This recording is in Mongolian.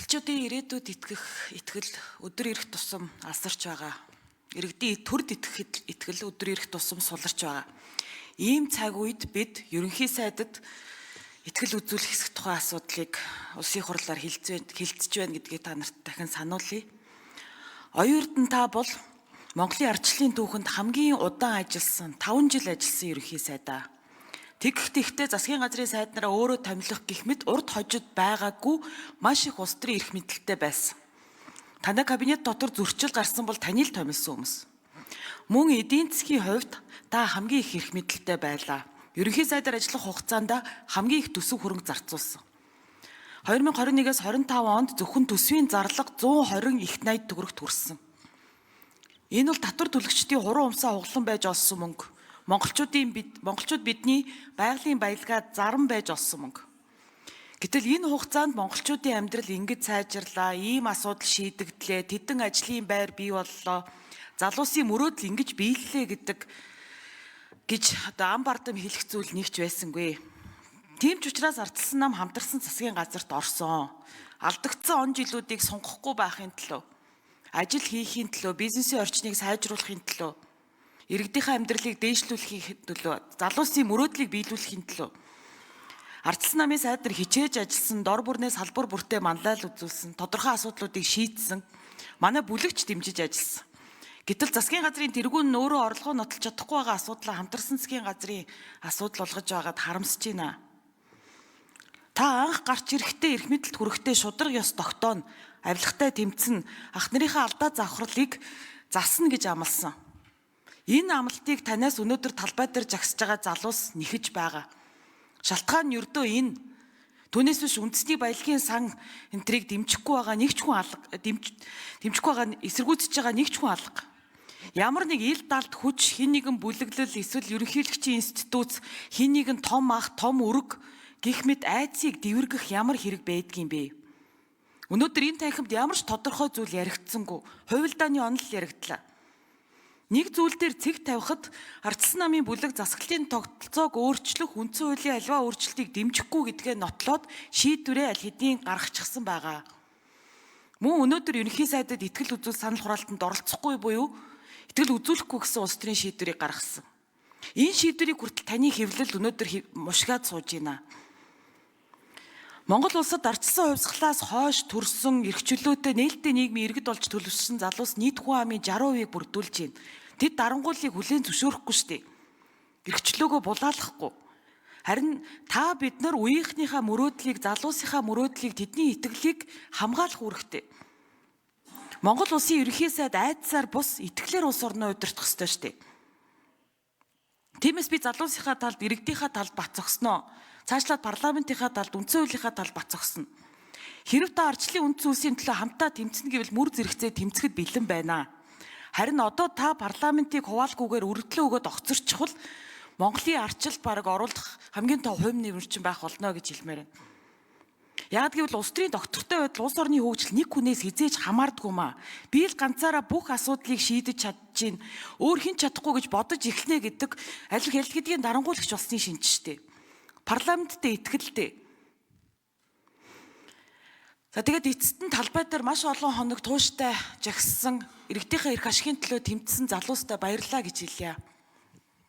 Монголчуудын ирээдүйд итгэл өдөр ирэх тусам алсарч байгаа. Иргэдийн төрд итгэл өдөр ирэх тусам суларч байгаа. Ийм цаг үед бид ерөнхий сайдад итгэл үзүүлэх хэсэг тухай асуудлыг улсын хурлаар хилцэж байна гэдгийг та нарт дахин сануулъя. Оюун эрдэнэ та бол Монголын ардчлалын түүхэнд хамгийн удаан ажилласан 5 жил ажилласан ерөнхий сайдаа. Тэгэхдээ засгийн газрын сайд нараа өөрөө томилох гэх мэт урд хожид байгаагүй маш их улс төрийн эрх мэдэлтэй байсан. Танай кабинет дотор зөрчил гарсан бол таны л томилсон хүмүүс. Мөн эдийн засгийн хувьд та хамгийн их эрх мэдэлтэй байлаа. Ерөнхий сайдаар ажиллах хугацаанд хамгийн их төсөв хөрөнгө зарцуулсан. 2021-с 25 онд зөвхөн төсвийн зарлага 120 их 80 төгрөгт хүрсэн. Энэ бол татвар төлөгчдийн хуруу умсаа хуглан байж олсон мөнгө. Монголчууд бидний байгалийн баялгаа заран байж олсон мөнгө. Гэтэл энэ хугацаанд монголчуудын амьдрал ингэж сайжрлаа, ийм асуудал шийдэгдлээ, тэдэн ажлын байр бий боллоо, залуусын мөрөөдөл ингэж биеллээ гэж ам бардам хэлэх зүйл нэгч байсангүй. Тийм ч учраас ардчилсан нам хамтарсан засгийн газарт орсон. Алдагдсан он жилүүдийг сунгахгүй байхын төлөө, ажил хийхин төлөө, бизнесийн орчныг сайжруулахын төлөө, иргэдийнхээ амьдралыг дээшлүүлэхийн төлөө, залуусын мөрөөдлийг биелүүлэхийн төлөө ардчилсан намын сайд нар хичээж ажилласан, дор бүрнээс салбар бүртээ манлайл үзүүлсэн, тодорхой асуудлуудыг шийдсэн, манай бүлэгч дэмжиж ажилласан. Гэтэл засгийн газрын тэргүүн нь өөрөө орлогоо нотолж чадахгүй байгаа асуудлаа хамтарсан засгийн газрын асуудал болгож байгаад харамсаж байна. Та анх гарч ирэхдээ эрх мэдэлд хүрэхдээ шудраг ёс тогтооно, авилгатай тэмцэн, ах нарынхаа алдаа завхралыг засна гэж амласан. Энэ амлалтыг танаас өнөөдөр талбай дээр жагсаж байгаа залуус нэхэж байгаа. Шалтгаан нь ердөө энэ. Түүнээс биш үндэсний баялагын сан энтрийг дэмжихгүй байгаа нэг ч хүн алга, дэмжихгүй байгаа эсэргүүцэж байгаа нэг ч хүн алга. Ямар нэг ил далд хүч, хин нэгэн бүлэглэл, эсвэл ерөнхийлөгчийн институт, хин нэгэн том ах, том өрг гэх мэт айцыг дэвэргэх ямар хэрэг байдгийм бэ? Өнөөдөр энэ танхимд ямар ч тодорхой зүйл яригдсангүй, хувилдааны онол яригдлаа. Нэг зүйл дээр цэг тавихад ардчилсан намын бүлэг засаглалын тогтолцоог өөрчлөх, үндсэн хуулийн аливаа өөрчлөлтийг дэмжихгүй гэдгээ нотлоод шийдвэрээ аль хэдийн гаргачихсан байгаа. Мөн өнөөдөр ерөнхий сайдад итгэл үзүүл санал хураалтанд оролцохгүй буюу итгэл үзүүлэхгүй гэсэн улс төрийн шийдвэрийг гаргасан. Энэ шийдвэрийг хүртэл таны хэвлэл өнөөдөр мушгаад сууж байна. Монгол улсад ардчилсан хувьсгалаас хойш төрсөн эрх чөлөөтэй нээлттэй нийгмийн иргэд болж төлөвшсөн залуус нийт хүн амын 60% бүрдүүлж байна. Тэд дарангуулыг хүлээн зөвшөөрөхгүй шүү дээ. Эрх чөлөөгөө булаалгахгүй. Харин та бид нар үеийнхнийхээ мөрөөдлийг, залуусынхаа мөрөөдлийг, тэдний итгэлийг хамгаалах үүрэгтэй. Монгол улсын ерөнхий сайд айдсаар бус итгэлээр улс орноо удирдах ёстой шүү дээ. Тиймээс би залуусынхаа талд, иргэдийнхаа талд бат зогсноо. Цаашлаад парламентынхаа талд, үндсэн хуулийнхаа талд бат зогсно. Хэрэв та ардчлалын үндсэн үлсийн төлөө хамтаа тэмцэнэ гэвэл мүр зэрэгцээ тэмцэхэд бэлэн байна. Харин одоо та парламентыг хуваалгүйгээр өргөдлөө өгөөд огцорчихвол Монголын ардчилд бараг оруулах хамгийн том хувь нэмэрчин байх болно гэж хэлмээр байна. Яг гэвэл улс төрийн доктортой байдал улс орны хөгжил нэг хүнээс хизээж хамаардгүй маа. Би л ганцаараа бүх асуудлыг шийдэж чадчихин, өөр хэн чадахгүй гэж бодож эхлэнэ гэдэг аль хэдийн дарангуулагч болсны шинж штэ. Парламенттэй итгэлтэй. За тэгээд эцэст нь талбай дээр маш олон хоног тууштай жагссан иргэдийнхээ эрх ашигын төлөө тэмцсэн залуустай баярлалаа гэж хэлье.